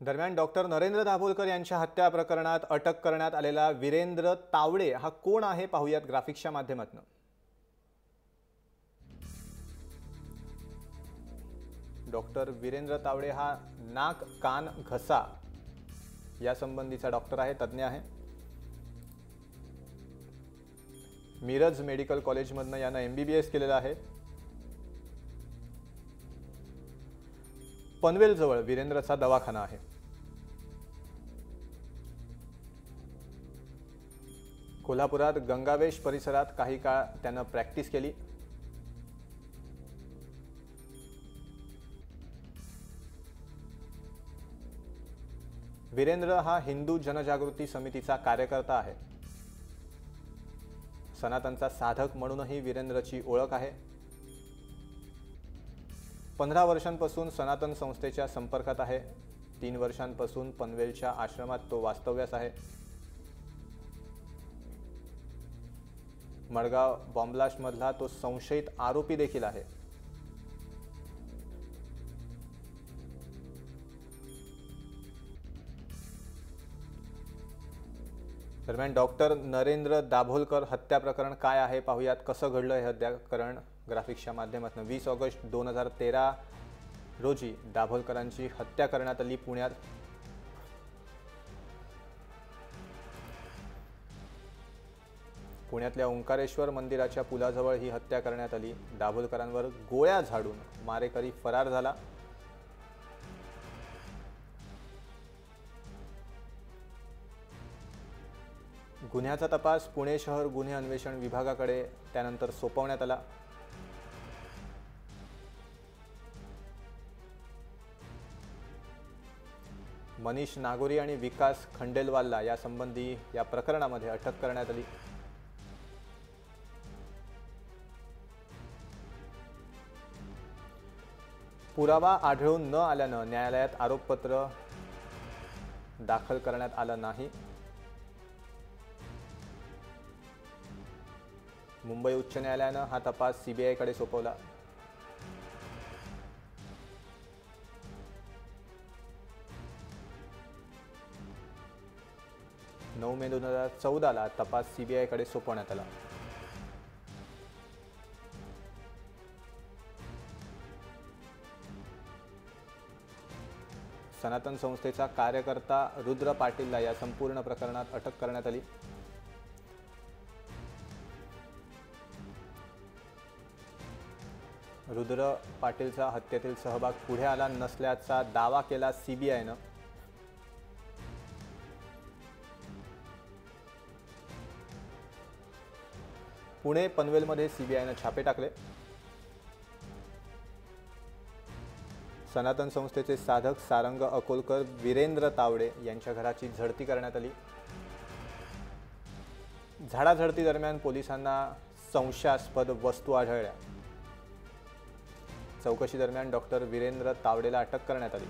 दरम्यान डॉक्टर नरेंद्र दाभोलकर यांच्या हत्या प्रकरणात अटक करण्यात आलेला वीरेंद्र तावडे हा कोण आहे पाहूयात ग्राफिक्सच्या माध्यमातून। डॉक्टर वीरेंद्र तावडे हा नाक कान घसा या संबंधीचा डॉक्टर आहे, तज्ञ आहे। मिरज मेडिकल कॉलेजमधनं यानं MBBS केलेला आहे। पनवेल जवळ वीरेंद्रचा दवाखाना आहे। कोल्हापुरात गंगावेश परिसरात काही काळ त्यानं प्रॅक्टिस केली। वीरेंद्र हा हिंदू जनजागृती समितीचा कार्यकर्ता आहे। सनातनचा साधक म्हणूनही वीरेंद्रची ओळख आहे। 15 वर्षांपासून सनातन संस्थेच्या संपर्कात आहे। 3 वर्षांपासून पनवेलच्या आश्रमात तो वास्तव्यास आहे। मडगाव बॉम्बलास्ट मधला तो संशयित आरोपी देखील आहे। दरम्यान डॉक्टर नरेंद्र दाभोलकर हत्या प्रकरण काय आहे पाहूयात। कसं घडलं हे हत्या प्रकरण ग्राफिक्सच्या माध्यमातून। 20 ऑगस्ट 2013 रोजी दाभोलकरांची हत्या करण्यात आली पुण्यात। पुण्यातल्या ओंकारेश्वर मंदिराच्या पुलाजवळ ही हत्या करण्यात आली। दाभोलकरांवर गोळ्या झाडून मारेकरी फरार झाला। गुन्ह्याचा तपास पुणे शहर गुन्हे अन्वेषण विभागाकडे त्यानंतर सोपवण्यात आला। मनीष नागोरी आणि विकास खंडेलवालला या संबंधी या प्रकरणामध्ये अटक करण्यात आली। पुरावा आढळून न आल्यानं न्यायालयात आरोपपत्र दाखल करण्यात आलं नाही। मुंबई उच्च न्यायालयानं हा तपास CBI कडे सोपवला। मे 2014 तपास CBI कडे सोपवण्यात आला। सनातन संस्थेचा कार्यकर्ता रुद्र पाटीलला या संपूर्ण प्रकरणात अटक करण्यात आली। रुद्र पाटीलचा हत्येतील सहभाग पुढे आला नसल्याचा दावा केला CBIनं। पुणे पनवेलमध्ये CBIनं छापे टाकले। सनातन संस्थेचे साधक सारंग अकोलकर वीरेंद्र तावडे यांच्या घराची झडती करण्यात आली। झाडाझडती दरम्यान पोलिसांना संशयास्पद वस्तू आढळल्या। चौकशी दरम्यान डॉक्टर वीरेंद्र तावडेला अटक करण्यात आली।